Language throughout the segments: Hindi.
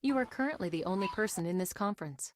You are currently the only person in this conference.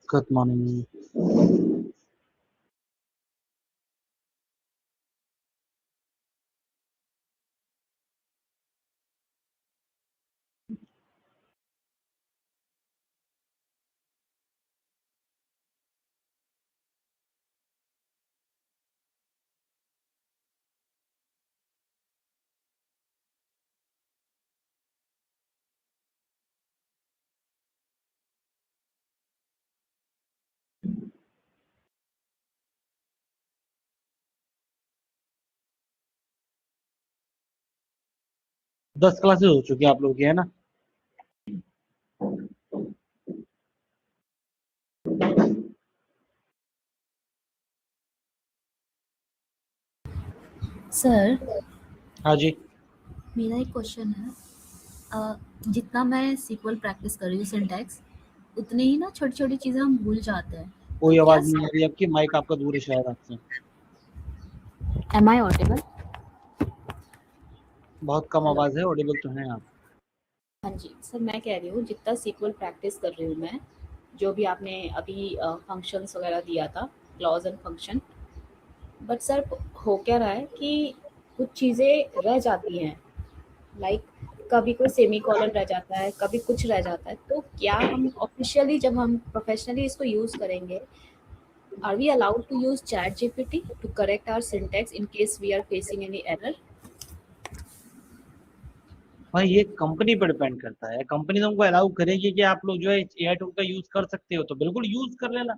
Good morning. दस क्लासेस हो चुकी है आप लोग की, है ना? सर, हाँ जी। मेरा एक क्वेश्चन है। जितना मैं सीक्वल प्रैक्टिस कर रही हूँ सिंटैक्स, उतने ही ना छोटी-छोटी चीज़ें हम भूल जाते हैं। तो कोई क्या आवाज नहीं आ रही आपकी, माइक आपका दूर है शायद आपसे। Am I audible? बहुत कम हेलो। आवाज है, ऑडिबल तो हैं आप। हाँ जी, सर मैं कह रही हूँ जितना सीक्वल प्रैक्टिस कर रही हूँ मैं, जो भी आपने अभी फंक्शंस वगैरह दिया था, clause and function, but sir हो क्या रहा है कि कुछ चीज़ें रह जाती हैं। लाइक कभी कोई सेमीकोलन रह जाता है, कभी कुछ रह जाता है। तो क्या हम ऑफ़िशियली जब हम प्रोफ़ेशनली इसको यूज़ करेंगे, are we allowed to use ChatGPT to correct our syntax in case we are facing any error? भाई ये कंपनी पर डिपेंड करता है, कंपनी तुमको अलाउ करेगी कि आप लोग जो है एआई टूल का यूज कर सकते हो तो बिल्कुल यूज कर लेना।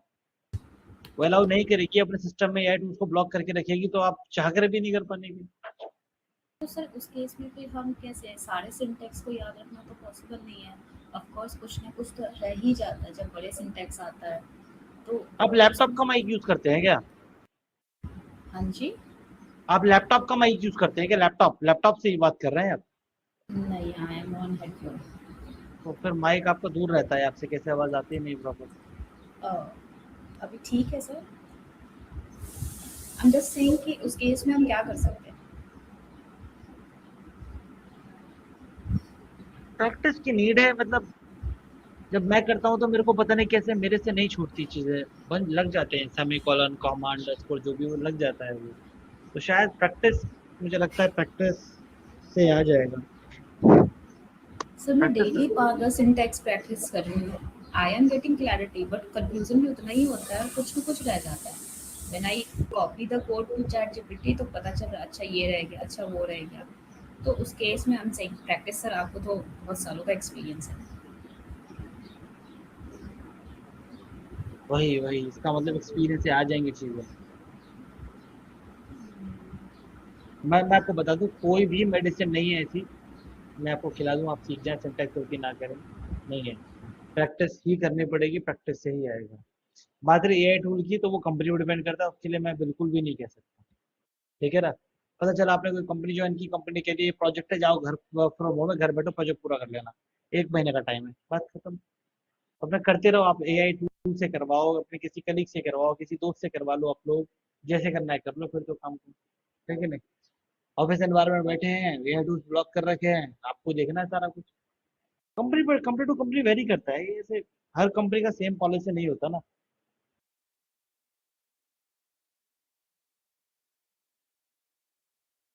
वो अलाउ नहीं करेगी अपने सिस्टम में एआई टूल्स को ब्लॉक करके रखेगी, तो आप चाह कर भी नहीं कर पाएंगे। तो सर उस केस में फिर हम कैसे सारे सिंटैक्स को याद रखना तो पॉसिबल नहीं है। ऑफ कोर्स कुछ ना कुछ तो रह ही जाता है जब बड़े सिंटैक्स आता है। तो आप लैपटॉप का उसमें माइक यूज करते हैं क्या? हाँ जी। आप लैपटॉप का माइक यूज करते हैं क्या? लैपटॉप लैपटॉप से ही बात कर रहे हैं आप? नहीं, आई एम ऑन हेडफोन। तो फिर माइक आपका दूर रहता है, आपसे कैसे आवाज आती है नहीं प्रॉपर? अभी ठीक है sir. I am just saying कि उस केस में हम क्या कर सकते हैं। प्रैक्टिस की नीड है, मतलब जब मैं करता हूँ तो मेरे को पता नहीं कैसे मेरे से नहीं छूटती चीजें, बन लग जाते हैं, सेमी कॉलन कॉमा अंडरस्कोर जो भी वो लग जाता है वो। तो शायद प्रैक्टिस, मुझे लगता है प्रैक्टिस से आ जाएगा। सर मैं प्रैक्टिस। डेली 5-10 सिंटैक्स प्रैक्टिस कर रही हूँ। I am getting clarity but confusion भी उतना ही होता है, कुछ ना कुछ रह जाता है। When I copy the code to ChatGPT तो पता चल रहा अच्छा ये रह गया, अच्छा वो रह गया। तो उस केस में I am saying practice sir, आपको तो बहुत सालों का एक्सपीरियंस है। वही वही इसका मतलब एक्सपीरियंस से आ जाएंगी चीजें। मैं आपको बता दूं, कोई भी मेडिसिन नहीं है ऐसी मैं आपको खिला दूं आप सीख जाएं सिंटैक्स गलती ना करें, नहीं है। प्रैक्टिस ही करनी पड़ेगी, प्रैक्टिस से ही आएगा। बात रही एआई टूल की, तो वो कंपनी पर डिपेंड करता है, उसके लिए मैं बिल्कुल भी नहीं कह सकता। ठीक है ना? पता चला आपने कोई कंपनी ज्वाइन की, कंपनी के लिए प्रोजेक्ट है, जाओ घर वर्क फ्रॉम होम है, घर बैठो प्रोजेक्ट पूरा कर लेना, 1 महीने का टाइम है, बात खत्म। अपना करते रहो, आप एआई टूल से करवाओ, अपने किसी कलीग से करवाओ, किसी दोस्त से करवा लो, आप लोग जैसे करना है कर लो, फिर तो काम करो। ठीक है नहीं? ऑफिस एनवायरमेंट बैठे हैं, एआई टूल्स ब्लॉक कर रखे हैं, आपको देखना है सारा कुछ। कंपनी पर कंपनी टू कंपनी वेरी करता है ये, ऐसे हर कंपनी का सेम पॉलिसी नहीं होता ना।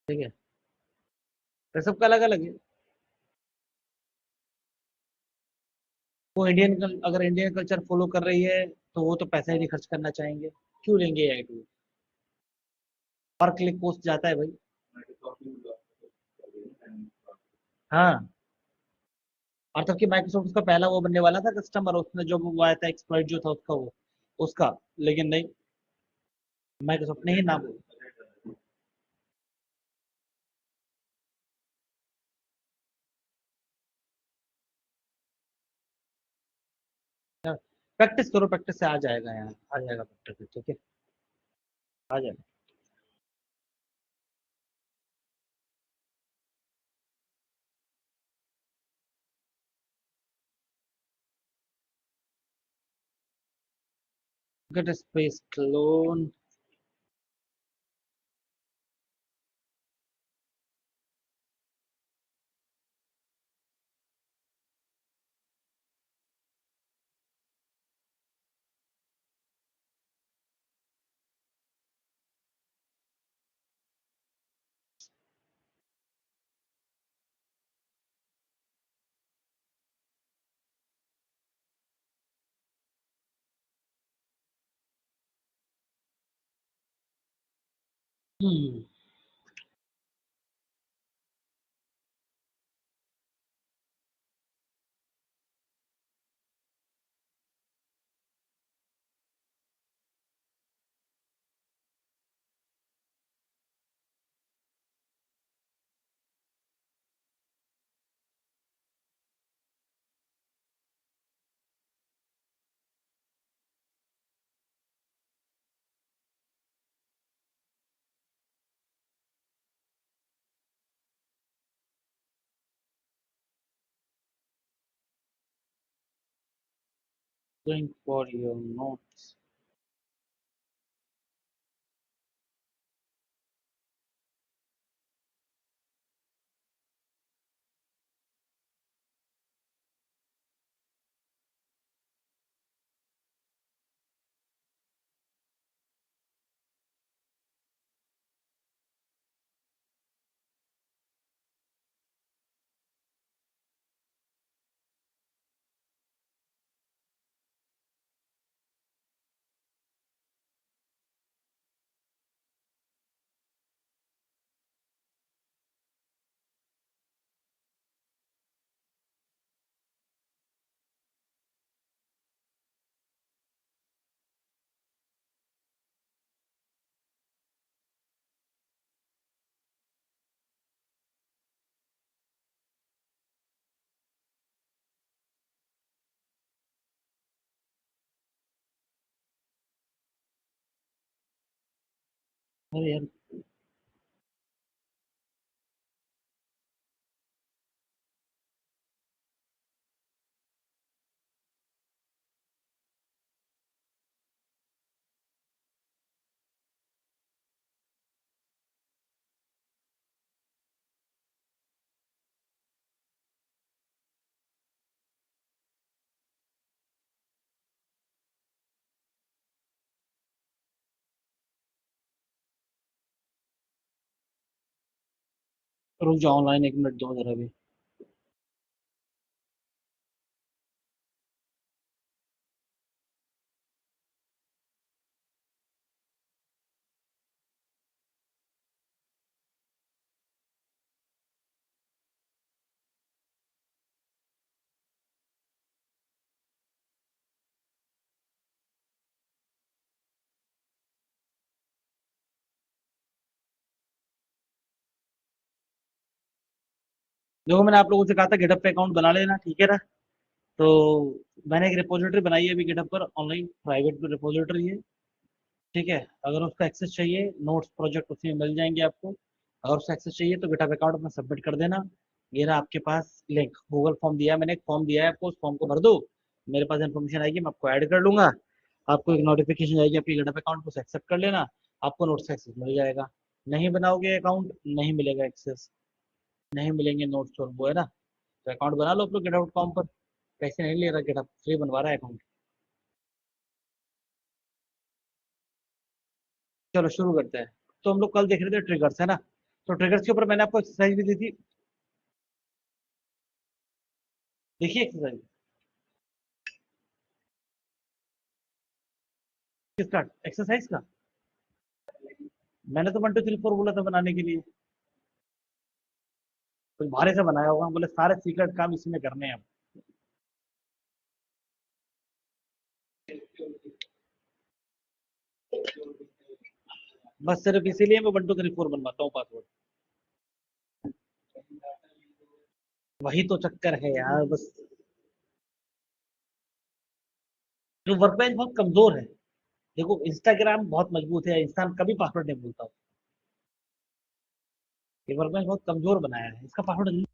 ठीक है, तो सबका अलग अलग है। वो अगर इंडियन कल्चर फॉलो कर रही है तो वो तो पैसा ही नहीं खर्च करना चाहेंगे, क्यों लेंगे एआई टूल? पर क्लिक पोस्ट जाता है भाई। हाँ, और तब कि माइक्रोसॉफ्ट उसका पहला वो बनने वाला था कस्टमर, उसने जो वो आया था एक्सप्लॉइट जो था उसका वो उसका, लेकिन नहीं, माइक्रोसॉफ्ट ने ही नाम। प्रैक्टिस करो, प्रैक्टिस से आ जाएगा यार, आ जाएगा प्रैक्टिस, ठीक है, आ जाएगा। Get space clone. Hmm. Going for your notes. अरे यार, रुक जाओ, ऑनलाइन 1 मिनट दो जरा भी। देखो, मैंने आप लोगों से कहा था गिटहब पे अकाउंट बना लेना, ठीक है ना? तो मैंने एक रिपोजिटरी बनाई है अभी गिटहब पर, ऑनलाइन प्राइवेट रिपोजिटरी है, ठीक है? अगर उसका एक्सेस चाहिए, नोट्स प्रोजेक्ट उसमें मिल जाएंगे आपको। अगर उसका एक्सेस चाहिए तो गिटहब अकाउंट में सबमिट कर देना। ये रहा आपके पास लिंक, गूगल फॉर्म दिया है मैंने, एक फॉर्म दिया है आपको, उस फॉर्म को भर दो। मेरे पास इन्फॉर्मेशन आएगी, मैं आपको ऐड कर लूंगा। आपको एक नोटिफिकेशन आएगी आपके गिटहब अकाउंट को, एक्सेप्ट कर लेना। आपको नोट्स का एक्सेस मिल जाएगा। नहीं बनाओगे अकाउंट, नहीं मिलेगा एक्सेस, नहीं मिलेंगे नोट्स, और वो है ना। तो अकाउंट बना लो अपने गिटहब.com पर। पैसे नहीं ले रहा गिटहब, फ्री बनवा रहा है अकाउंट। चलो शुरू करते हैं। तो हम लोग कल देख रहे थे ट्रिगर्स, है ना? तो ट्रिगर्स के ऊपर मैंने आपको एक्सरसाइज भी दी थी, देखिए एक्सरसाइज। किसका? एक्सरसाइज का। मैंने तो 1 2 3 4 बोला था बनाने के लिए। कुछ भारी से बनाया होगा, बोले सारे सीक्रेट काम इसी में करने हैं अब। बस सिर्फ इसीलिए मैं 1 2 3 4 बनवाता हूँ पासवर्ड। वही तो चक्कर है यार, बस। जो वर्क बेंच बहुत कमजोर है। देखो, इंस्टाग्राम बहुत मजबूत है, इंसान कभी पासवर्ड नहीं भूलता। ये वर्क बेंच बहुत कमजोर बनाया है, इसका पासवर्ड।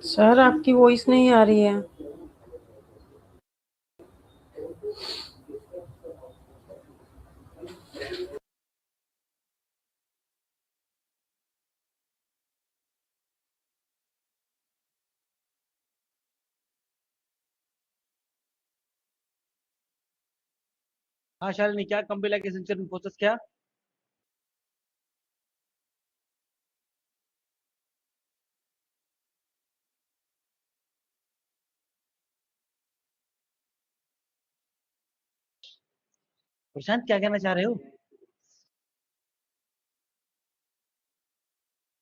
सर आपकी वॉइस नहीं आ रही है। हाँ शालिनी, क्या कंप्यूटर के एसेंशियल प्रोसेस क्या? प्रशांत, क्या कहना चाह रहे हो?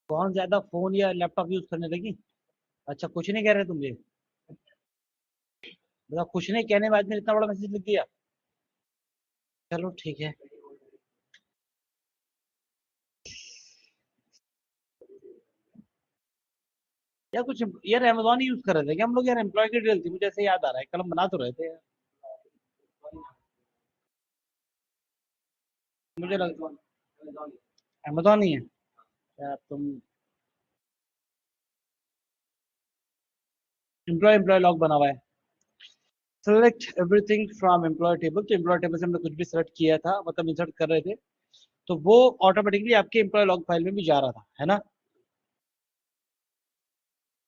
कौन ज्यादा फोन या लैपटॉप यूज करने लगी? अच्छा, कुछ नहीं कह रहे तुम ये? मतलब कुछ नहीं कहने बाद में इतना बड़ा मैसेज लिख दिया? चलो ठीक है। यार कुछ, यार अमेजोन ही यूज कर रहे थे क्या हम लोग? यार एम्प्लॉय की डिटेल थी, मुझे ऐसे याद आ रहा है, कल हम बना तो रहे थे यार। मुझे लगता है अमेजोन ही है यार। तुम एम्प्लॉय लॉग बना हुआ है। Select everything from employ table. तो एम्प्लॉय टेबल से हमने कुछ भी सेलेक्ट किया था, मतलब इंसर्ट कर रहे थे, तो वो ऑटोमेटिकली आपके एम्प्लॉय लॉग फाइल में भी जा रहा था, है ना।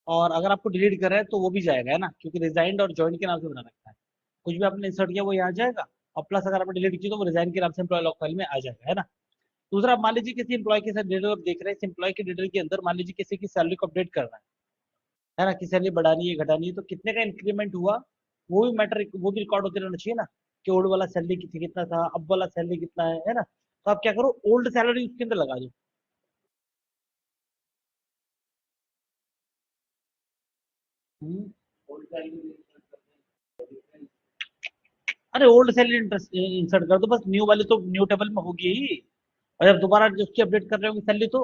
और अगर आपको डिलीट कर रहा है तो वो भी जाएगा, है ना, क्योंकि रिजाइंड और ज्वाइन के नाम से बना रखा है। कुछ भी आपने इंसर्ट किया वो यहाँ जाएगा, और प्लस अगर आपने डिलीट किया तो वो रिजाइन के नाम से एम्प्लॉय लॉग फाइल में आ जाएगा, है ना। दूसरा, आप मान लीजिए किसी एम्प्लॉय के साथ डिटेल आप देख रहे हैं, इस एम्प्लॉय के डिटेल के अंदर मान लीजिए किसी की सैलरी को अपडेट करना है ना, कि सैलरी बढ़ानी है घटानी है, तो कितने का इंक्रीमेंट हुआ वो भी मैटर, वो भी रिकॉर्ड होते रहना चाहिए ना, कि ओल्ड वाला सैलरी कितना था, अब वाला सैलरी कितना है ना। तो आप क्या करो, ओल्ड सैलरी उसके अंदर लगा दो। हम्म, अरे ओल्ड सैलरी इंसर्ट कर दो बस, न्यू वाली तो न्यू टेबल में होगी ही। और जब दोबारा उसकी अपडेट कर रहे होंगे सैलरी तो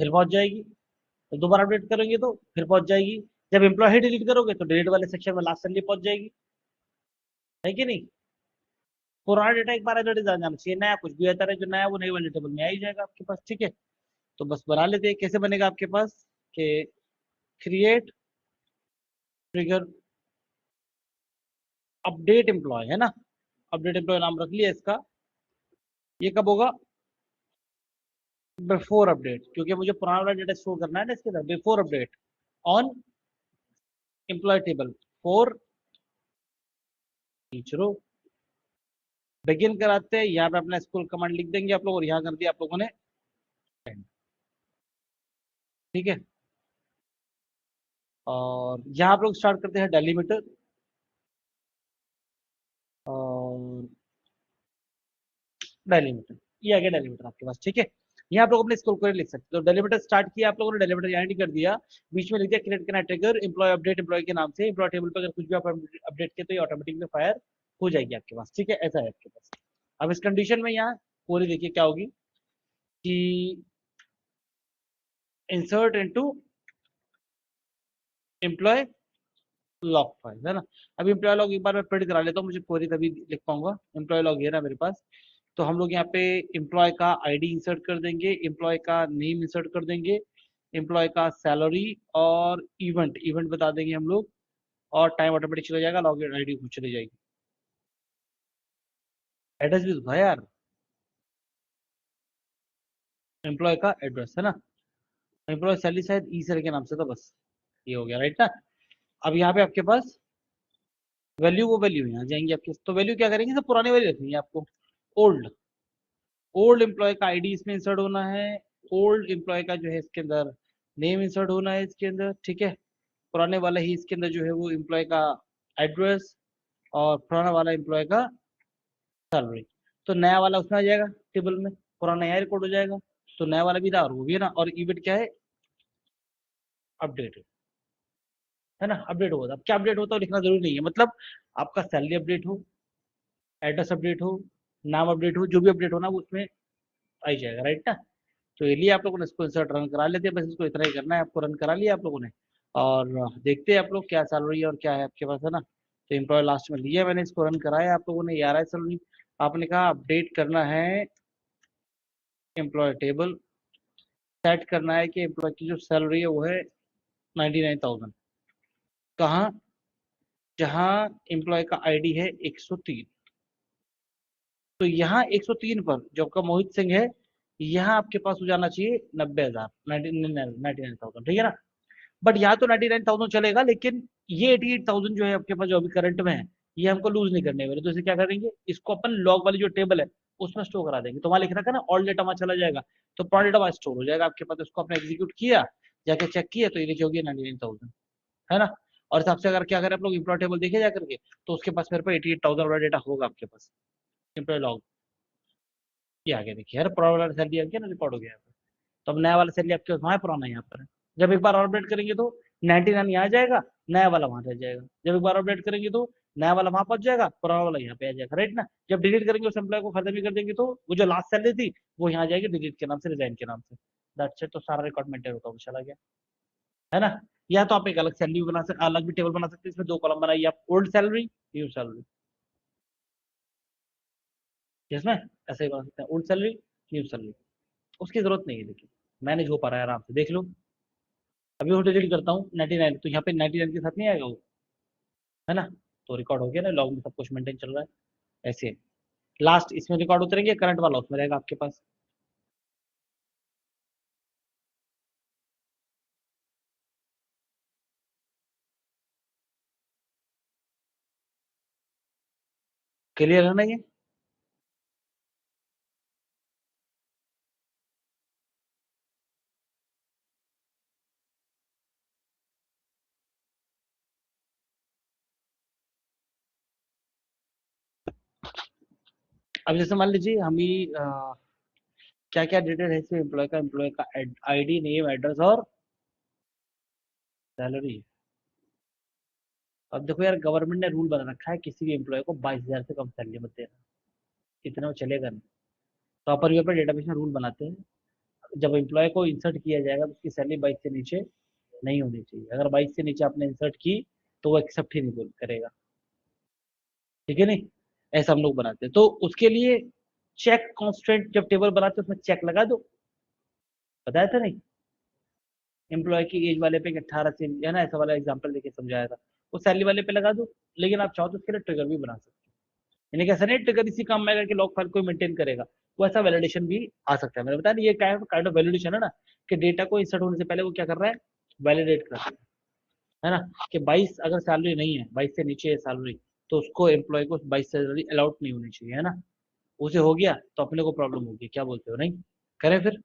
फिर पहुंच जाएगी, तो दोबारा अपडेट करेंगे तो फिर पहुंच जाएगी। जब एम्प्लॉय डिलीट करोगे तो डिलीट वाले सेक्शन में लास्ट सैलरी पहुंच जाएगी, है कि नहीं। पुराना डेटा एक बार एडिट जाना चाहिए, नया कुछ भी आता है जो नया है वो नई वाली टेबल में आ ही जाएगा आपके पास, ठीक है। तो बस बना लेते हैं, कैसे बनेगा आपके पास कि क्रिएट ट्रिगर अपडेट एम्प्लॉय, है ना। अपडेट एम्प्लॉय नाम रख लिया इसका। ये कब होगा, बिफोर अपडेट, क्योंकि मुझे पुराना वाला डेटा शो करना है ना इसके अंदर। Before update on employ table for टीचरों। बिगिन कराते हैं, यहाँ पे अपना स्कूल कमांड लिख देंगे आप लोग, और यहाँ कर दिया आप लोगों ने end, ठीक है। और यहाँ आप लोग स्टार्ट करते हैं डेलीमीटर, और डेलीमीटर, ये आ गया डेलीमीटर आपके पास, ठीक है। यहाँ आप लोग अपने स्कूल को लिख सकते हो। तो डेलीमीटर स्टार्ट किया आप लोगों ने, डेलीमीटर यहाँ कर दिया, बीच में लिख दिया क्रिएट करना ट्रिगर एम्प्लॉय अपडेट एम्प्लॉय के नाम से। एम्प्लॉय टेबल पर अगर कुछ भी आप अपडेट किए तो ये ऑटोमेटिक में फायर हो जाएगी आपके पास, ठीक है। ऐसा है आपके पास। अब इस कंडीशन में यहाँ पूरी देखिए क्या होगी कि insert into employ log file, है ना। अभी एम्प्लॉय लॉग एक बार मैं प्रिंट करा लेता हूँ, मुझे पूरी तभी लिख पाऊंगा। एम्प्लॉय लॉग है ना मेरे पास, तो हम लोग यहाँ पे एम्प्लॉय का आईडी इंसर्ट कर देंगे, एम्प्लॉय का नेम इंसर्ट कर देंगे, एम्प्लॉय का सैलरी और इवेंट इवेंट बता देंगे हम लोग, और टाइम ऑटोमेटिक चला जाएगा, लॉग इन आईडी चली जाएगी। एड्रेस भी तो था यार, एम्प्लॉय का एड्रेस, है ना। एम्प्लॉय सैलरी शायद ई सर के नाम से था, बस ये हो गया, राइट ना। अब यहाँ पे आपके पास वैल्यू, वो वैल्यू यहाँ जाएंगे आपके, तो वैल्यू क्या करेंगे, सब पुरानी वैल्यू रखनी है आपको। ओल्ड ओल्ड एम्प्लॉय का आईडी इसमें इंसर्ट होना है, ओल्ड एम्प्लॉय का जो है इसके अंदर नेम इंसर्ट होना है इसके अंदर, ठीक है। पुराने वाला ही इसके अंदर जो है वो एम्प्लॉय का एड्रेस, और पुराना वाला एम्प्लॉय का सैलरी। तो नया वाला उसमें आ जाएगा टेबल में, पुराना यहाँ रिकॉर्ड हो जाएगा। तो नया वाला भी था और वो भी है ना। और इवेंट क्या है, अपडेट, है ना। अपडेट होगा, अब क्या अपडेट होता है लिखना जरूरी नहीं है, मतलब आपका सैलरी अपडेट हो, एड्रेस अपडेट हो, नाम अपडेट हो, जो भी अपडेट हो ना वो उसमें आ ही जाएगा, राइट ना। तो ये लिए आप लोगों ने इसको इंसर्ट रन करा लेते हैं, बस इसको इतना ही करना है आपको, रन करा लिया आप लोगों ने। और देखते हैं आप लोग क्या सैलरी है और क्या है आपके पास, है ना। तो एम्प्लॉय लास्ट में लिया मैंने, इसको रन कराया आप लोगों ने, 11 सैलरी। आपने कहा अपडेट करना है एम्प्लॉय टेबल, सेट करना है कि एम्प्लॉय की जो सैलरी है वो है 99,000। कहाँ, जहाँ एम्प्लॉय का आईडी है 103। तो यहाँ 103 पर जो आपका मोहित सिंह है, यहाँ आपके पास हो जाना चाहिए 90,000, 99,000, ठीक है ना। बट यहाँ तो 99,000 चलेगा, लेकिन ये 88,000 जो है आपके पास जो अभी करंट में है, ये हमको लूज नहीं करने वाले। तो इसे क्या करेंगे, इसको अपन लॉग वाली जो टेबल है उसमें स्टोर करा देंगे। तो वहां लिख रखा है ना ऑल डेटा, वहां चला जाएगा, तो पुराना डेटा वहां स्टोर हो जाएगा आपके पास। उसको आपने एग्जीक्यूट किया, जाके चेक किया, तो ये नीचे होगी 99,000, है ना। और हिसाब से अगर क्या करें आप लोग, एम्प्लॉय टेबल देखे जा करके, तो उसके पास मेरे पास 88,000 वाला डेटा होगा आपके पास, एम्प्लॉय लॉग। ये आ गया, देखिए यार पुराना वाला सैलरी आ गया ना, रिकॉर्ड हो गया यहाँ पे। तो अब नया वाला सैलरी आपके पास वहाँ है, पुराना यहाँ पर है। जब एक बार और अपडेट करेंगे तो 99 यहाँ आ जाएगा, नया वाला वहाँ रह जाएगा। जब एक बार अपडेट करेंगे तो नया वाला वहाँ पहुंच जाएगा, पुराना वाला यहाँ पे आ जाएगा, राइट ना। जब डिलीट करेंगे उस एम्प्लॉय को खत्म भी कर देंगे तो वो जो लास्ट सैलरी थी वो यहाँ आ जाएगी डिलीट के नाम से, रिजाइन के नाम से। That's it. तो सारा रिकॉर्ड मेंटेन होता हुआ चला गया, है ना। या तो आप एक अलग सैलरी बना सकते, अलग भी टेबल बना सकते हैं, इसमें 2 कॉलम बनाइए आप, ओल्ड सैलरी, न्यू सैलरी। जिसमें ऐसे ही बना सकते हैं ओल्ड सैलरी न्यू सैलरी, उसकी जरूरत नहीं है, लेकिन मैनेज हो पा रहा है आराम से, देख लो। अभी वो डिलीट करता हूँ 99, तो यहाँ पे 99 के साथ नहीं आएगा वो, है ना। तो रिकॉर्ड हो गया ना, लॉग में सब कुछ मेंटेन चल रहा है ऐसे। लास्ट इसमें रिकॉर्ड उतरेंगे, करंट वाला उसमें रहेगा आपके पास। क्लियर है ना ये। अब जैसे मान लीजिए हम ही क्या क्या डेटेड है इसमें, एम्प्लॉय का आईडी, नेम, एड्रेस और सैलरी। अब देखो यार, गवर्नमेंट ने रूल बना रखा है किसी भी एम्प्लॉय को 22,000 से कम सैलरी मत देना, इतना वो चलेगा नहीं। तो अपर वे पर डेटाबेस में रूल बनाते हैं, जब एम्प्लॉय को इंसर्ट किया जाएगा तो उसकी सैलरी 22 से नीचे नहीं होनी चाहिए। अगर 22 से नीचे आपने इंसर्ट की तो वो एक्सेप्ट ही नहीं करेगा, ठीक है नहीं। ऐसा हम लोग बनाते हैं, तो उसके लिए चेक कॉन्स्टेंट जब टेबल बनाते हैं उसमें चेक लगा दो, बताया था नहीं। एम्प्लॉय की एज वाले पे 18 से, है ना, ऐसा वाला एग्जांपल देके समझाया था। वो सैलरी वाले पे लगा दो, लेकिन आप चाहो तो उसके लिए ट्रिगर भी बना सकते हो। यानी कि ऐसा नहीं ट्रिगर इसी काम में आएगा कि लॉग फाइल कोई मेंटेन करेगा, वो ऐसा वैलिडेशन भी आ सकता है। मैंने बताया ना, ये काइंड ऑफ वैलिडेशन है ना, कि डेटा को इंसर्ट होने से पहले वो क्या कर रहा है, वैलिडेट कर रहा है ना। कि 22 अगर सैलरी नहीं है, 22 से नीचे है सैलरी, तो उसको एम्प्लॉय को 22 सैलरी अलाउड नहीं होनी चाहिए, है ना। उसे हो गया तो अपने को प्रॉब्लम होगी, क्या बोलते हो, नहीं करें फिर।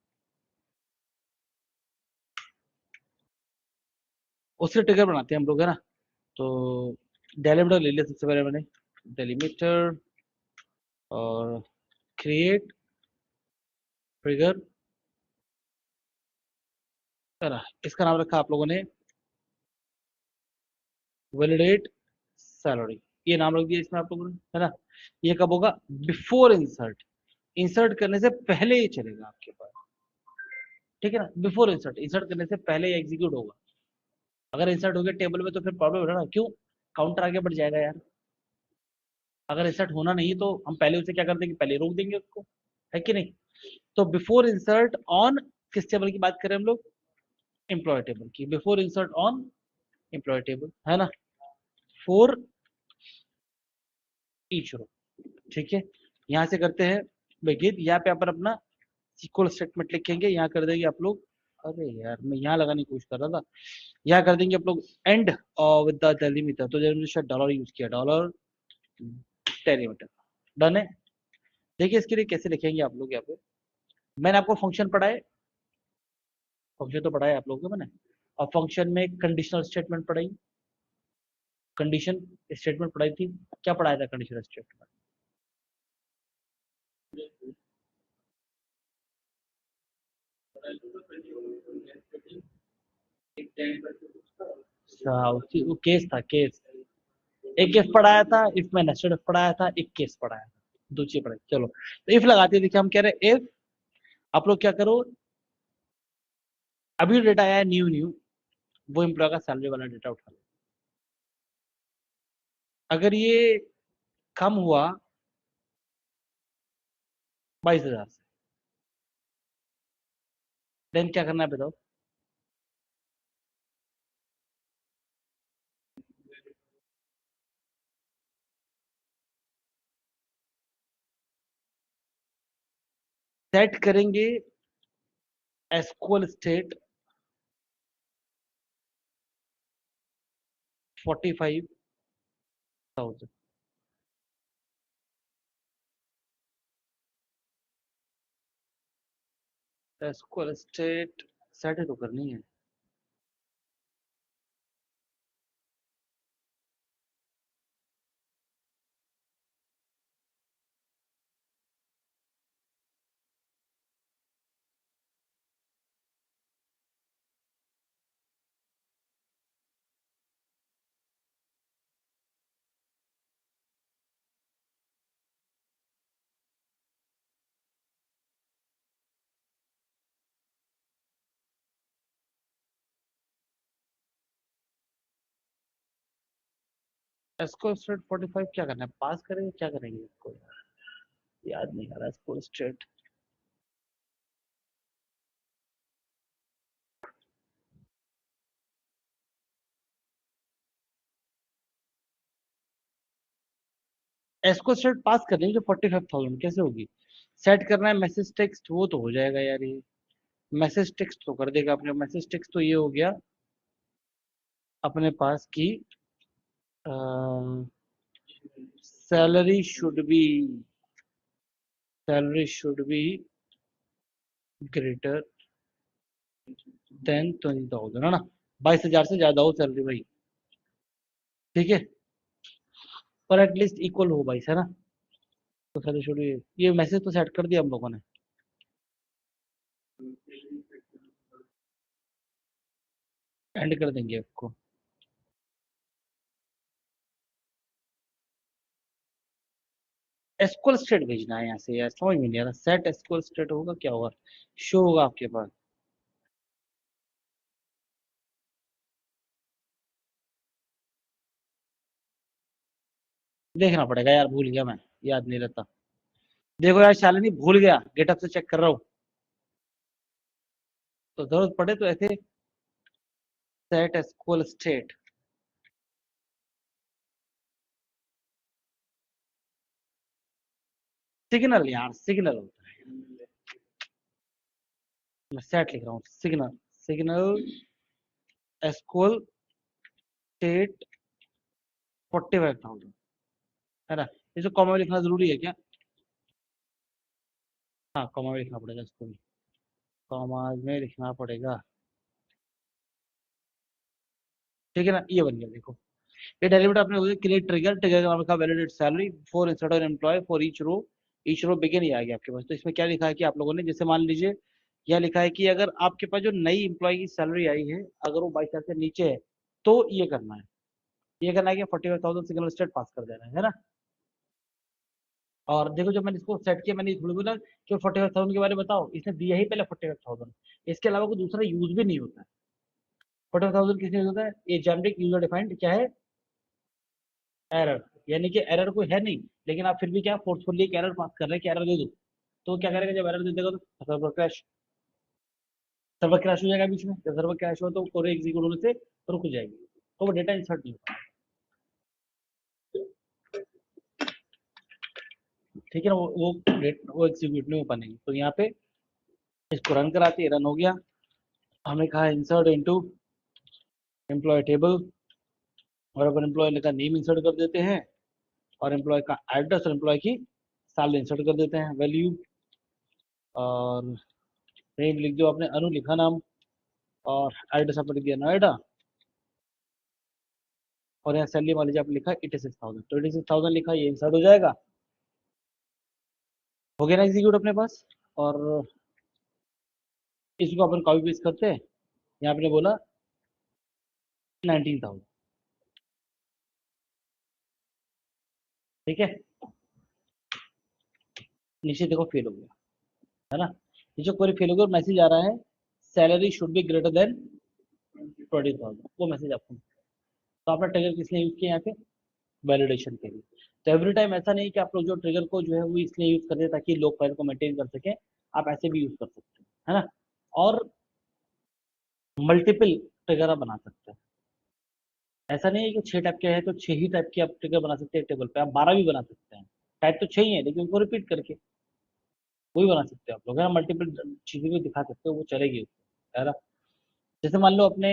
उससे ट्रिगर बनाते हैं हम लोग, है ना। तो डेलीमीटर ले लिया सबसे पहले मैंने, डेलीमीटर और क्रिएट ट्रिगर, है ना। इसका नाम रखा आप लोगों ने वैलिडेट सैलरी, ये नाम रख दिया इसमें आप लोगों ने, है ना। ये कब होगा, बिफोर इंसर्ट, इंसर्ट करने से पहले ही चलेगा आपके पास, ठीक है ना। बिफोर इंसर्ट, इंसर्ट करने से पहले ही एग्जीक्यूट होगा। अगर इंसर्ट हो गया टेबल में तो फिर प्रॉब्लम है ना, क्यों, काउंटर आगे बढ़ जाएगा यार। अगर इंसर्ट होना नहीं है तो हम पहले उसे क्या कर देंगे, पहले रोक देंगे उसको, है कि नहीं। तो बिफोर इंसर्ट ऑन किस टेबल की बात करें हम लोग, एम्प्लॉय टेबल की, before insert on employ table, है ना, फॉर ईच रो, ठीक है। यहाँ से करते हैं बिगिन, यहाँ पे अपन अपना सिक्वल स्टेटमेंट लिखेंगे, यहाँ कर देंगे आप लोग, अरे यार मैं यहाँ लगाने की कोशिश कर रहा था, यहाँ कर देंगे आप लोग एंड विद द डेलीमीटर, तो डेलीमीटर डॉलर यूज किया, डॉलर डेलीमीटर, डन है। देखिए इसके लिए कैसे लिखेंगे आप लोग, यहाँ पे मैंने आपको फंक्शन पढ़ाए, फंक्शन तो पढ़ाया आप लोगों को मैंने, और फंक्शन में कंडीशनल स्टेटमेंट पढ़ाई, कंडीशन स्टेटमेंट पढ़ाई थी। क्या पढ़ाया था कंडीशनल स्टेटमेंट, वो केस था, केस, एक इफ पढ़ाया था, इफ में नेस्टेड इफ पढ़ाया था, एक केस पढ़ाया था, दो चीज पढ़ाई। चलो तो इफ लगाते हैं, देखिए हम कह रहे हैं इफ, आप लोग क्या करो, अभी डेटा आया है न्यू न्यू, वो एम्प्लॉय का सैलरी वाला डेटा उठा लो। अगर ये कम हुआ 22,000 से, देन क्या करना है बताओ। सेट करेंगे SQL state 45,000, SQL state set तो करनी है। एसक्यूएल स्टेट 45 क्या करना है, पास करेंगे क्या करेंगे इसको, याद नहीं आ रहा स्कूल स्टेट। एस्को स्टेट पास करनी है जो 45,000 कैसे होगी? सेट करना है मैसेज टेक्स्ट, वो तो हो जाएगा यार ये। मैसेज टेक्स्ट तो कर देगा अपने। मैसेज टेक्स्ट तो ये हो गया अपने पास की salary should be, salary should be greater than 20,000, है ना? 22,000 से ज्यादा हो सैलरी भाई, ठीक है, पर एटलीस्ट इक्वल हो 22, है ना? तो सैलरी शुड बी, ये मैसेज तो सेट कर दिया हम लोगों ने। एंड कर देंगे आपको। एसक्यूएल स्टेट भेजना है यहाँ से यार, समझ में नहीं आ रहा। सेट एसक्यूएल स्टेट होगा क्या होगा? शो होगा आपके पास। देखना पड़ेगा यार, भूल गया मैं, याद नहीं रहता। देखो यार शालिनी, भूल गया, गेटअप से चेक कर रहा हूँ, तो जरूरत पड़े तो ऐसे सेट एसक्यूएल स्टेट। सिग्नल यार, सिग्नल होता है। मैं सेट लिख रहा हूँ, सिग्नल, सिग्नल एसक्यूएल स्टेट 45,000, है ना? इसे कॉमा में लिखना जरूरी है क्या? हाँ, कॉमा में लिखना पड़ेगा इसको भी, कॉमा में लिखना पड़ेगा, ठीक है ना? ये बन गया देखो। ये डेरिवेटिव आपने बोला क्रिएट ट्रिगर, ट्रिगर का नाम लिखा validate salary for insert or employ for each row begin, ही आ गया आपके पास। तो इसमें क्या लिखा है कि आप लोगों ने, जैसे मान लीजिए यह लिखा है कि अगर आपके पास जो नई इंप्लॉय की सैलरी आई है अगर वो 22,000 से नीचे है तो ये करना है, ये करना है कि 45,000 सिग्नल स्टेट पास कर देना है ना? और देखो जब मैंने इसको सेट किया, मैंने थोड़ी बोला कि 45,000 के बारे में बताओ, इसने दिया ही पहले 45,000, इसके अलावा कोई दूसरा यूज भी नहीं होता है। 45,000 किस यूज होता है? ये जेनरिक यूजर डिफाइंड क्या है? एरर, यानी कि एरर कोई है नहीं, लेकिन आप फिर भी क्या फोर्सफुली एक एरर पास कर रहे हैं कि एरर दे दो। तो क्या करेगा, जब एरर दे देगा तो सर्वर क्रैश, सर्वर क्रैश हो जाएगा बीच में। जब सर्वर क्रैश हो तो कोड एग्जीक्यूट होने से रुक जाएगी, तो वो डेटा इंसर्ट नहीं होगा, ठीक है ना? वो एग्जीक्यूट नहीं हो पाएंगे। तो यहाँ पे इसको रन कराते, रन हो गया, हमने कहा इंसर्ट इनटू एम्प्लॉय टेबल, और अपन एम्प्लॉय का नेम इंसर्ट कर देते हैं, और एम्प्लॉय का एड्रेस और एम्प्लॉय की साल इंसर्ट कर देते हैं, वैल्यू, और नेम लिख दो आपने अनु लिखा नाम, और एड्रेस आपने लिख दिया नोएडा, और यहाँ सैलरी मान लीजिए आपने लिखा 86,000, तो 86,000 लिखा, ये इंसर्ट हो जाएगा, हो गया ना एग्जीक्यूट अपने पास। और इसको अपन कॉपी पेस्ट करते हैं, यहाँ आपने बोला 19,000, ठीक है, नीचे देखो फेल हो गया, है ना? नीचे कोई फेल हो गया और मैसेज आ रहा है salary should be greater than 20,000, वो मैसेज आपको। तो आपने ट्रिगर किस लिए यूज किया यहाँ पे? वैलिडेशन के लिए। तो एवरी टाइम ऐसा नहीं कि आप लोग जो ट्रिगर को जो है वो इसलिए यूज कर रहे हैं ताकि लोग फाइल को मेंटेन कर सकें, आप ऐसे भी यूज कर सकते हैं, है ना? और मल्टीपल ट्रिगर आप बना सकते हैं, ऐसा नहीं है कि 6 टाइप के हैं तो 6 ही टाइप के आप ट्रिगर बना सकते हैं टेबल पे, आप 12 भी बना सकते हैं। टाइप तो 6 ही है लेकिन उनको रिपीट करके वही बना सकते हैं आप लोग, है ना? मल्टीपल चीजें भी दिखा सकते हो, वो चलेगी उसको, है ना? जैसे मान लो अपने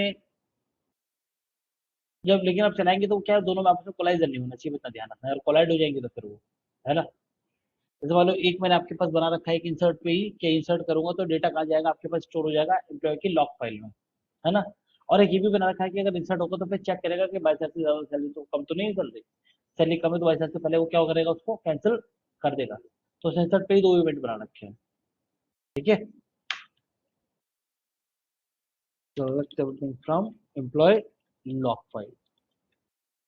जब, लेकिन आप चलाएंगे तो क्या दोनों में आपस में कोलाइजर नहीं होना चाहिए, इतना ध्यान रखना है, और कोलाइड हो जाएंगे तो फिर वो, है ना? जैसे मान लो एक मैंने आपके पास बना रखा है कि इंसर्ट पे ही कि इंसर्ट करूंगा तो डेटा कहाँ जाएगा, आपके पास स्टोर हो जाएगा एम्प्लॉय की लॉग फाइल में, है ना? और एक ये भी बना रखा है कि अगर इंसर्ट होगा तो फिर चेक करेगा कि 22,000 से ज्यादा सैलरी तो कम तो नहीं चल रही, सैलरी कम है तो 22,000 से पहले वो क्या करेगा, उसको कैंसिल कर देगा। तो इंसर्ट पे ही 2 इवेंट बना रखे हैं, ठीक है? फ्रॉम एम्प्लॉय लॉग फाइल,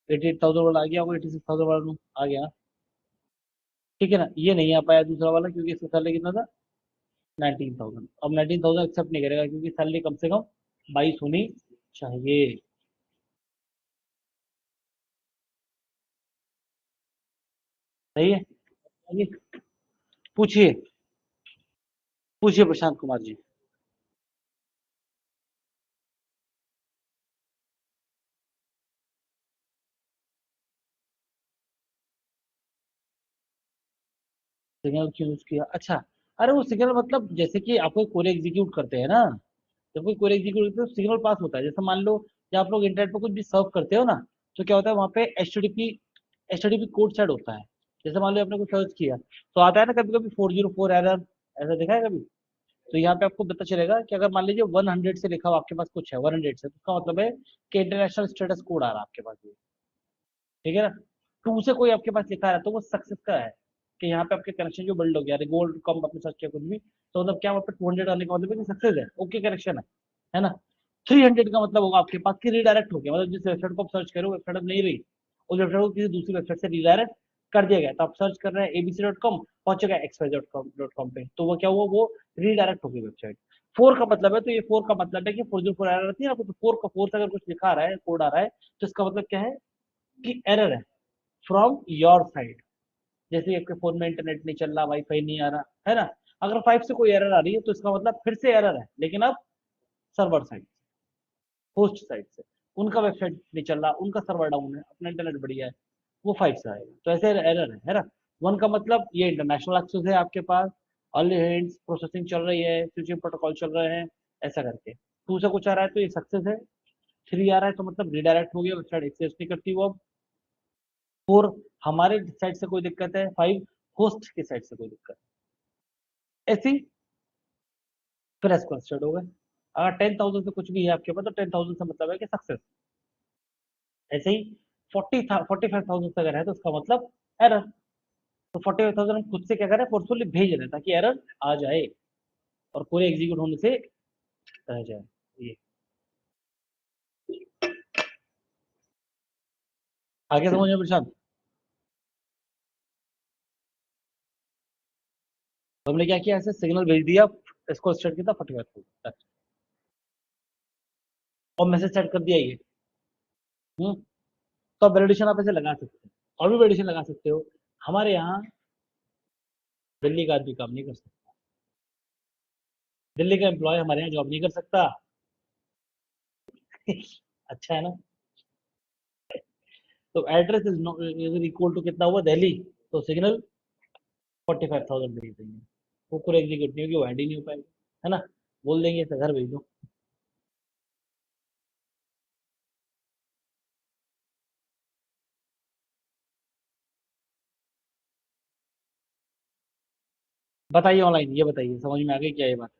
88,000 वाला आ गया होगा, 86,000 वाला आ गया, ठीक है ना? ये नहीं आ पाया दूसरा वाला क्योंकि इसका सैलरी कितना था, 19,000। अब 19,000 एक्सेप्ट नहीं करेगा क्योंकि सैलरी कम से कम 22 होनी चाहिए, सही है? आगे पूछिए पूछिए प्रशांत कुमार जी। सिग्नल क्यों यूज किया? अच्छा, अरे वो सिग्नल मतलब जैसे कि आप कोई कोड एग्जीक्यूट करते हैं ना, जब कोई कोड एग्जीक्यूट करते हैं तो सिग्नल पास होता है। जैसे मान लो जब आप लोग इंटरनेट पर कुछ भी सर्व करते हो ना, तो क्या होता है वहाँ पे एचटीटीपी कोड सेट होता है। जैसे मान लो आपने कुछ सर्च किया तो आता है ना कभी कभी 404 एरर, ऐसा देखा है कभी? तो यहाँ पे आपको पता चलेगा कि अगर मान लीजिए 100 से लिखा हुआ आपके पास कुछ है 100 से, तो इसका मतलब है कि इंटरनेशनल स्टेटस कोड आ रहा है आपके पास ये, ठीक है ना? 2 से कोई आपके पास लिखा है तो वो सक्सेस का है, कि यहाँ पे आपके कनेक्शन जो बिल्ड हो गया गोल्ड कॉम आपने सर्च किया कुछ भी, तो मतलब क्या वहाँ पे 200 आने का मतलब है कि सक्सेस है, ओके कनेक्शन है ना? 300 का मतलब होगा आपके पास कि रिडायरेक्ट हो गया, मतलब जिस वेबसाइट को आप सर्च करो वेबसाइट अब नहीं रही, उस वेबसाइट को किसी दूसरी वेबसाइट से रिडायरेक्ट कर दिया गया। तो आप सर्च कर रहे हैं abc.com, पहुंचेगा xyz.com पे, तो वो क्या हुआ, वो रिडायरेक्ट हो गई वेबसाइट। 4 का मतलब है, तो ये 4 का मतलब है कि 404 एरर आती है ना, तो 4 से अगर कुछ लिखा आ रहा है कोड आ रहा है तो इसका मतलब क्या है कि एरर है फ्रॉम योर साइड। जैसे आपके फोन में इंटरनेट नहीं चल रहा, वाईफाई नहीं आ रहा है ना, अगर 5 से कोई एरर आ रही है तो इसका मतलब फिर से एरर है, लेकिन अब सर्वर साइड, होस्ट साइड से। उनका वेबसाइट नहीं चल रहा, उनका सर्वर डाउन है, अपना इंटरनेट बढ़िया है, वो 5 से आएगा। तो ऐसे एरर है ना? 1 का मतलब ये इंटरनेशनल एक्सेस है आपके पास, अर्ली हैंड्स प्रोसेसिंग चल रही है, स्विचिंग प्रोटोकॉल चल रहे हैं, ऐसा करके। 2 से कुछ आ रहा है तो ये सक्सेस है, 3 आ रहा है तो मतलब रिडायरेक्ट हो गया, वेबसाइट एक्सेस नहीं करती वो अब। 4 हमारे साइड से कोई दिक्कत है, 5 होस्ट की साइड से कोई दिक्कत है। ऐसी फिर एसक्यूएल स्टार्ट होगा। अगर 10,000 से कुछ भी है आपके पास तो 10,000 से मतलब है कि सक्सेस। ऐसे ही 45,000 से अगर है तो उसका मतलब एरर। तो 45,000 हम खुद से क्या करें, फोर्सफुली भेज रहे हैं ताकि एरर आ जाए और पूरे एग्जीक्यूट होने से रह जाए। ये आगे समझ में प्रशांत? तो हमने क्या किया, ऐसे सिग्नल भेज दिया, इसको स्टार्ट किया था 45,000 और मैसेज सेट कर दिया ये। हम्म। तो अब वैलिडेशन आप ऐसे लगा सकते हो, और भी वैलिडेशन लगा सकते हो। हमारे यहाँ दिल्ली का आदमी काम नहीं कर सकता, दिल्ली का एम्प्लॉय हमारे यहाँ जॉब नहीं कर सकता। अच्छा है ना? तो एड्रेस इज इक्वल टू कितना हुआ, दिल्ली, तो सिग्नल 45,000 भेज देंगे। वो पूरा एग्जीक्यूट नहीं होगी, वो एंड ही नहीं हो पाएगा, है ना? बोल देंगे ऐसे घर भेज दो। बताइए ऑनलाइन, ये बताइए समझ में आ गई क्या ये बात?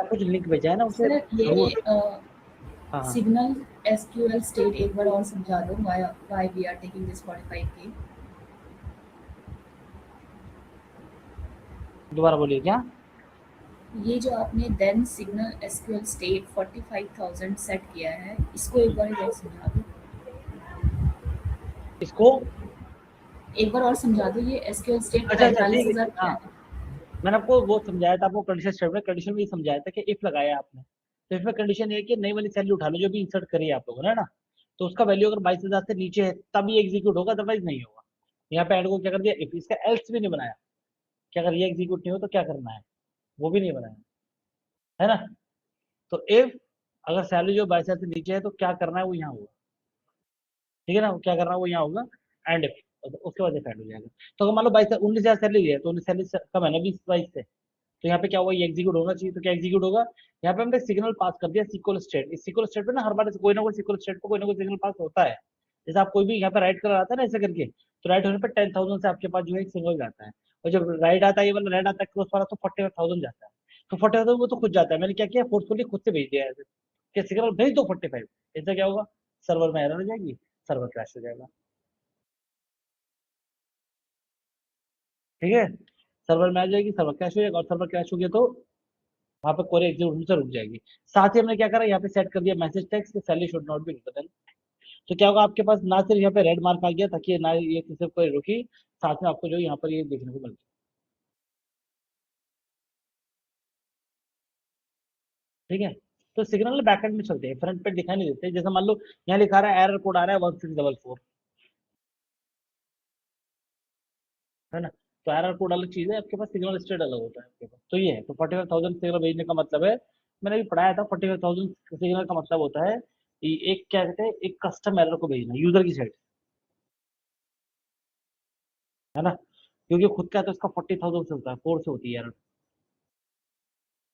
कुछ लिंक भेजा है ना उसे सर जरूर। ये हाँ हाँ, सिग्नल एसक्यूएल स्टेट एक बार और समझा दो, why we are taking this 45K। दोबारा बोलिए क्या? ये जो आपने then signal SQL state 45,000 set किया है, इसको एक बार और समझा दो। इसको एक बार और समझा दो, ये एसक्यूएल स्टेट अच्छा अच्छा, ठीक है 45,000 ठीक, क्या हाँ। है? मैंने आपको वो समझाया था, आपको कंडीशन स्टेटमेंट कंडीशन में ये समझाया था कि इफ लगाया आपने, तो इसमें कंडीशन ये है कि नई वाली सैलरी उठा लो जो भी इंसर्ट करी है आप लोगों ने, है ना? तो उसका वैल्यू अगर 22,000 से नीचे है तभी एग्जीक्यूट होगा, अदरवाइज नहीं होगा। यहाँ पे एंड को क्या कर दिया, इफ, इसका एल्स भी नहीं बनाया कि अगर ये एग्जीक्यूट नहीं हो तो क्या करना है, वो भी नहीं बनाया, है ना? तो इफ अगर सैलरी जो 22,000 से नीचे है तो क्या करना है वो यहाँ होगा, ठीक है ना? क्या करना है वो यहाँ होगा, एंड इफ, उसके बाद एंड हो जाएगा। तो अगर मान लो 19,000 सैलरी है तो 19 सैलरी कम है ना 20-22 से, तो यहाँ पे क्या हुआ, ये एग्जीक्यूट होना चाहिए, तो क्या एग्जीक्यूट होगा? यहाँ पे हमने सिग्नल पास कर दिया सिक्वल स्टेट। इस सिक्वल स्टेट पे ना हर बार कोई ना कोई सिक्वल स्टेट पे कोई ना कोई सिग्नल पास होता है। जैसे आप कोई भी यहाँ पे राइट कर आता है ना ऐसे करके, तो राइट होने पे 10,000 से आपके पास जो है एक सिग्नल जाता है, और जब राइट आता है ये वाला राइट आता है क्रॉस वाला तो 45,000 जाता है। तो 45,000 वो तो खुद जाता है, मैंने क्या किया, फोर्सफुली खुद से भेज दिया है ऐसे कि सिग्नल भेज दो 45। इससे क्या होगा, सर्वर में एरर हो जाएगी, सर्वर क्रैश हो जाएगा, ठीक है? सर्वर में आ जाएगी, सर्वर क्रैश हो जाएगा, और सर्वर क्रैश हो गया तो वहां पे कोई एग्जीक्यूशन से रुक जाएगी। साथ ही हमने क्या करा, यहाँ पे सेट कर दिया message text salary should not be written तो क्या होगा, आपके पास ना सिर्फ यहाँ पे रेड मार्क आ गया ताकि ना ये सिर्फ कोई रुकी, साथ में आपको जो यहाँ पर ये देखने को मिल गया। ठीक है, तो सिग्नल बैकएंड में चलते हैं, फ्रंट पे दिखाई नहीं देते। जैसे मान लो यहाँ लिखा रहा है एरर कोड आ रहा है 1644, है ना। तो एरर कोड अलग चीज है, आपके पास सिग्नल स्टेट अलग होता है आपके पास। तो ये है, तो 45,000 सिग्नल भेजने का मतलब है, मैंने भी पढ़ाया था, 45,000 सिग्नल का मतलब होता है कि एक क्या कहते हैं, एक कस्टम एरर को भेजना यूजर की साइड, है ना। क्योंकि खुद का है तो इसका 40,000 से होता है, 4 से होती है एरर,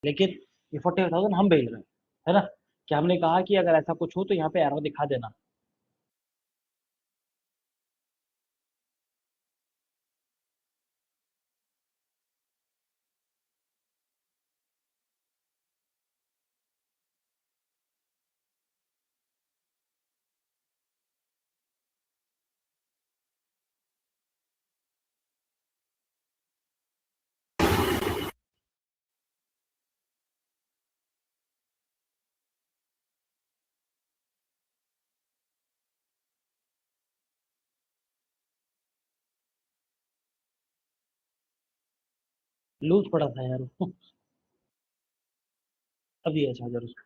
लेकिन ये 45,000 हम भेज रहे हैं, है ना। कि हमने कहा कि अगर ऐसा कुछ हो तो यहाँ पे एरर दिखा देना। लूज पड़ा था यार वो। अभी है चार्जर उसका।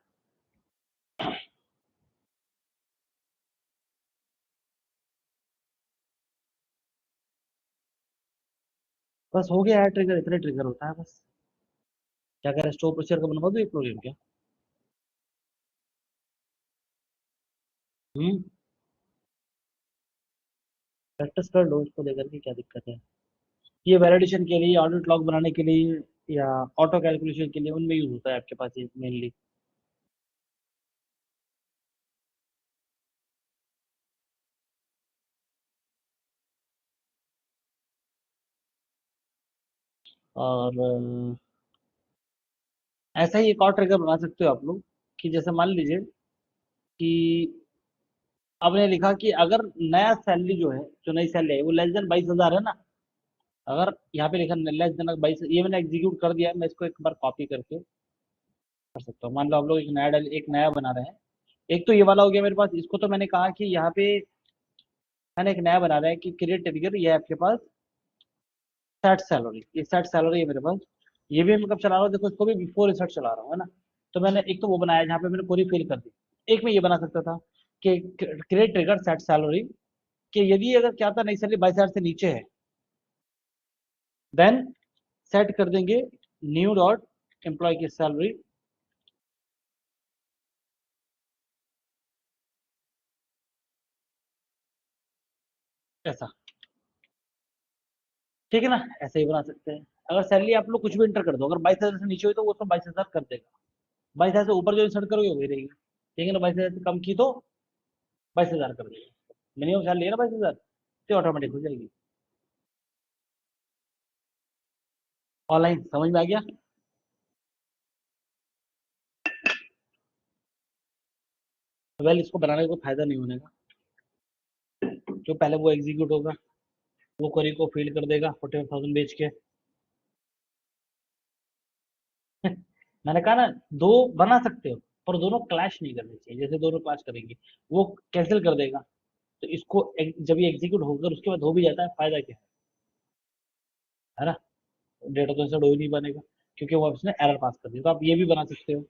बस हो गया है, ट्रिगर इतने ट्रिगर होता है बस। क्या कह रहे हैं, स्टोर प्रोसीजर का बनवा दो एक प्रोग्राम क्या। हम्म, प्रैक्टिस कर लो इसको लेकर के, क्या दिक्कत है। ये वैलिडेशन के लिए, ऑडिट लॉग बनाने के लिए, या ऑटो कैलकुलेशन के लिए, उनमें यूज होता है आपके पास ये मेनली। और ऐसा ही एक और ट्रिगर बना सकते हो आप लोग, कि जैसे मान लीजिए कि आपने लिखा कि अगर नया सैलरी जो है, जो नई सैलरी है वो लेस देन 22,000 है ना। अगर यहाँ पे लिखा लेस देन 22, ये मैंने एग्जीक्यूट कर दिया है, मैं इसको एक बार कॉपी करके कर सकता हूँ। मान लो आप लोग एक नया बना रहे हैं। एक तो ये वाला हो गया मेरे पास, इसको तो मैंने कहा कि यहाँ पे मैंने एक नया बना रहा है कि क्रिएट ट्रिगर, ये है आपके पास सेट सैलरी, ये सेट सैलरी है मेरे पास। ये भी मैं कब चला रहा हूँ, देखो इसको भी बिफोर रिसर्च चला रहा हूँ, है ना। तो मैंने एक तो वो बनाया जहाँ पे मैंने पूरी फिल कर दी। एक में ये बना सकता था कि क्रिएट ट्रिगर सेट सैलरी, कि यदि अगर क्या था नई सैलरी 22,000 से नीचे है, देन सेट कर देंगे न्यू डॉट एम्प्लॉय की सैलरी, ऐसा। ठीक है ना, ऐसे ही बना सकते हैं। अगर सैलरी आप लोग कुछ भी इंटर कर दो, अगर 22,000 से नीचे हुई तो वो तो 22,000 कर देगा, 22,000 से ऊपर जो इंसर्ट करोगे वही रहेगी। ठीक है ना, 22,000 से कम की तो 22,000 कर देगा। मिनिमम सैलरी है ना 22,000, तो ऑटोमेटिक हो जाएगी। ऑनलाइन समझ में आ गया। वेल, इसको बनाने का कोई फायदा नहीं होने का। जो पहले वो एग्जीक्यूट होगा, वो क्वेरी को फील कर देगा 45,000 बेच के। मैंने कहा ना, दो बना सकते हो, पर दोनों क्लैश नहीं करने चाहिए। जैसे दोनों क्लैश करेंगे वो कैंसिल कर देगा। तो इसको जब ये एग्जीक्यूट होकर उसके बाद हो भी जाता है, फायदा क्या है ना। डेटा तो ऐसा हो ही नहीं बनेगा, क्योंकि वो उसने एरर पास कर दिया। तो आप ये भी बना सकते हो।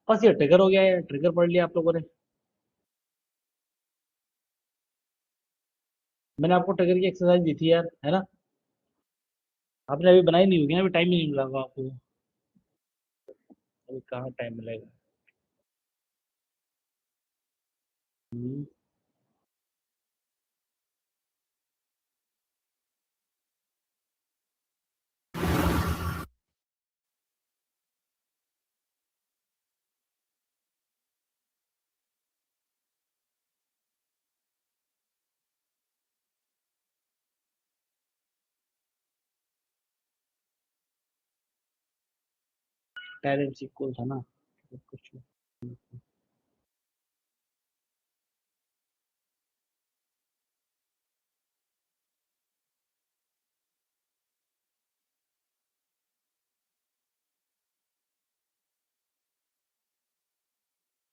बस ये ट्रिगर हो गया है, ट्रिगर पढ़ लिया आप लोगों ने। मैंने आपको ट्रिगर की एक्सरसाइज दी थी यार, है ना। आपने अभी बनाई नहीं होगी ना, अभी टाइम ही नहीं मिला होगा आपको। अभी कहाँ टाइम मिलेगा। हम्म, पेरेंट्स इक्वल था ना कुछ।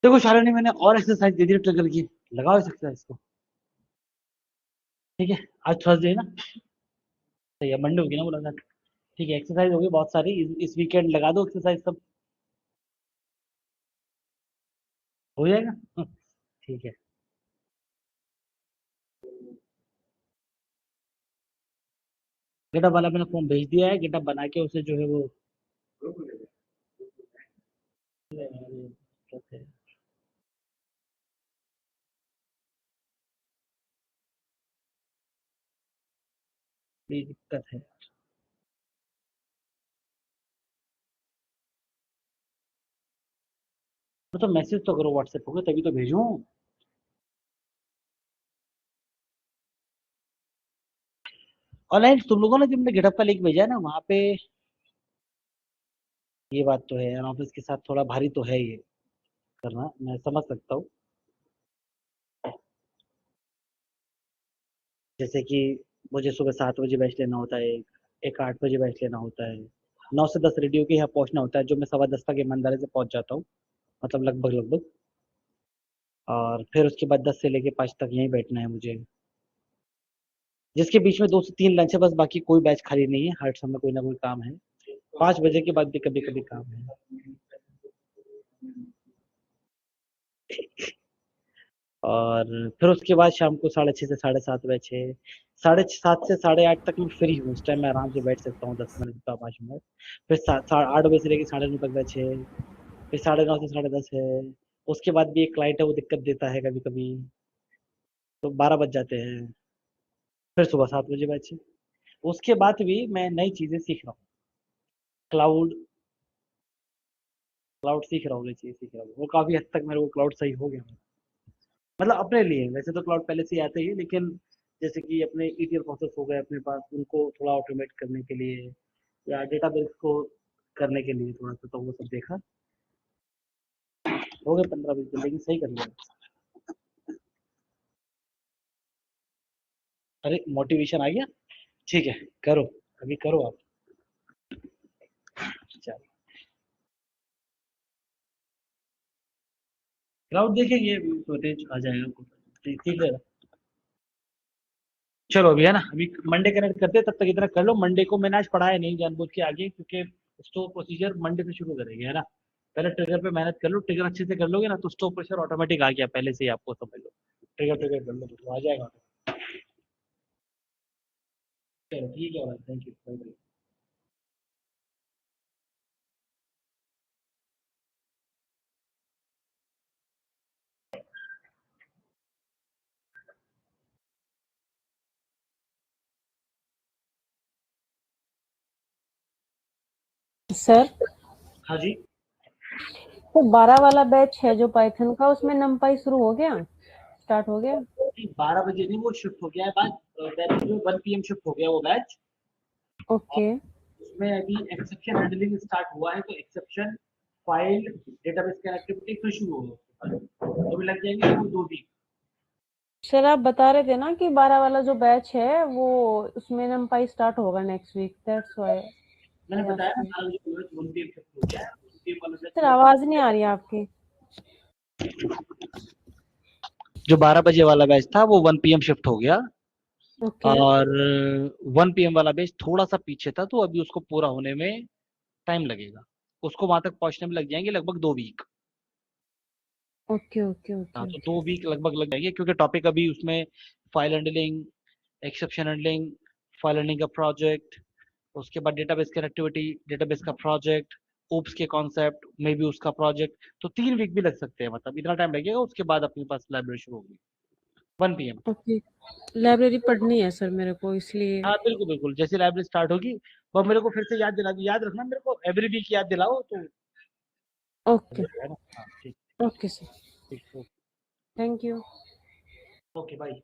देखो शालिनी, मैंने और एक्सरसाइज दे दी ट्रिगर की, लगाओ इस एक्सरसाइज को, ठीक है। आज थर्सडे है ना, सही है, मंडे होगी ना मुलाकात, ठीक है। एक्सरसाइज होगी बहुत सारी, इस वीकेंड लगा दो एक्सरसाइज सब, हो जाएगा। ठीक है। गेटअप वाला मैंने फॉर्म भेज दिया है, गेटअप बना के उसे जो है वो बड़ी दिक्कत है। तो मैसेज तो करो व्हाट्सएप होगा तभी तो भेजूं। ऑनलाइन तुम लोगों ने, जब मैंने गेटअप का लिंक भेजा है ना, वहाँ पे ये बात तो है, ऑफिस के साथ थोड़ा भारी तो है ये करना, मैं समझ सकता हूँ। जैसे कि मुझे सुबह 7 बजे बैच लेना होता है, एक 8 बजे बैच लेना होता है, 9 से 10 रेडी होके यहाँ पहुंचना होता है, जो मैं 10:15 तक ईमानदारी से पहुंच जाता हूँ, मतलब लगभग लगभग। और फिर उसके बाद 10 से लेके 5 तक यहीं बैठना है मुझे, जिसके बीच में 2 से 3 लंच है बस, बाकी कोई बैच खाली नहीं है, हर समय कोई ना कोई काम है। 5 बजे के बाद भी कभी कभी काम है। और फिर उसके बाद शाम को 6:30 से 7:30 बैच है, 7:30 से 8:30 तक मैं फ्री हूँ, उस टाइम मैं आराम से बैठ सकता हूँ, 10 मिनट का 5 मिनट। फिर 8 बजे से लेके 9:30 तक बैच है, फिर 9:30 से 10:30 है। उसके बाद भी एक क्लाइंट है, वो दिक्कत देता है कभी कभी, तो 12 बज जाते हैं। फिर सुबह 7 बजे बैच है। उसके बाद भी मैं नई चीजें सीख रहा हूँ, क्लाउड क्लाउड सीख रहा हूँ, नई चीजें सीख रहा हूँ, वो काफी हद तक मेरे को क्लाउड सही हो गया। मतलब अपने लिए, वैसे तो क्लाउड पहले से ही आते ही, लेकिन जैसे कि अपने ETL प्रोसेस हो गए अपने पास, उनको थोड़ा ऑटोमेट करने के लिए, या डेटाबेस को करने के लिए थोड़ा सा, तो वो सब देखा। हो गए 15-20 दिन, लेकिन सही कर लिया। अरे मोटिवेशन आ गया, ठीक है, करो, अभी करो आप। चलो क्लाउड देखेंगे, फुटेज आ जाएगा, ठीक है। चलो अभी है ना, अभी मंडे कनेक्ट करते हैं, तब तक इतना कर लो। मंडे को मैंने आज पढ़ाया नहीं जानबूझ के आगे, क्योंकि स्टोर प्रोसीजर मंडे से शुरू करेंगे, है ना। पहले ट्रिगर पे मेहनत कर लो, ट्रिगर अच्छे से कर लोगे ना, तो स्टोर प्रेशर ऑटोमेटिक आ गया पहले से ही, आपको समझ लो। ट्रिगर ट्रिगर कर लो तो आ जाएगा। चलो ठीक है भाई, थैंक यू। सर, हाँ जी। तो 12 वाला बैच है जो पाइथन का, उसमें नमपाई शुरू हो गया, स्टार्ट हो गया? 12 बजे नहीं, वो शिफ्ट हो गया है, बैच जो 1 PM शिफ्ट हो गया वो बैच। ओके। उसमें अभी एक्सेप्शन हैंडलिंग स्टार्ट हुआ है, तो एक्सेप्शन फाइल डेटाबेस कनेक्टिविटी फिर शुरू होगा, तो भी लग जाएंगे वो 2 वीक। सर आप बता रहे थे ना कि 12 वाला जो बैच है वो, उसमें नमपाई स्टार्ट होगा नेक्स्ट वीक, दैट्स व्हाई मैंने आई बताया ना, आस्क्ड। 12 बजे 1 PM शिफ्ट हो गया है, 1 PM वाला सर बैच आवाज नहीं आ रही है आपकी। जो 12 बजे वाला बैच था वो 1 PM शिफ्ट हो गया, ओके। और 1 PM वाला बैच थोड़ा सा पीछे था, तो अभी उसको पूरा होने में टाइम लगेगा, उसको वहां तक पहुंचने में लग जाएंगे लगभग 2 वीक। ओके ओके हाँ, ओके तो ओके। 2 वीक लगभग लग जाएंगे, क्योंकि टॉपिक अभी उसमें file handling, exception handling, file handling का प्रोजेक्ट, उसके बाद डेटाबेस कनेक्टिविटी, डेटाबेस का प्रोजेक्ट, ओप्स के कॉन्सेप्ट मे बी उसका प्रोजेक्ट, तो 3 वीक भी लग सकते हैं, मतलब इतना टाइम लगेगा। उसके बाद अपने पास लाइब्रेरी शुरू होगी 1 PM। ओके, लाइब्रेरी पढ़नी है सर मेरे को, इसलिए। हाँ बिल्कुल बिल्कुल, जैसे लाइब्रेरी स्टार्ट होगी, वो मेरे को फिर से याद दिला, याद रखना मेरे को, एवरी वीक याद दिलाओ तो हो ओके। जाएगा ना। हाँ ठीक। Okay sir. ठीक। Thank you. Okay bye.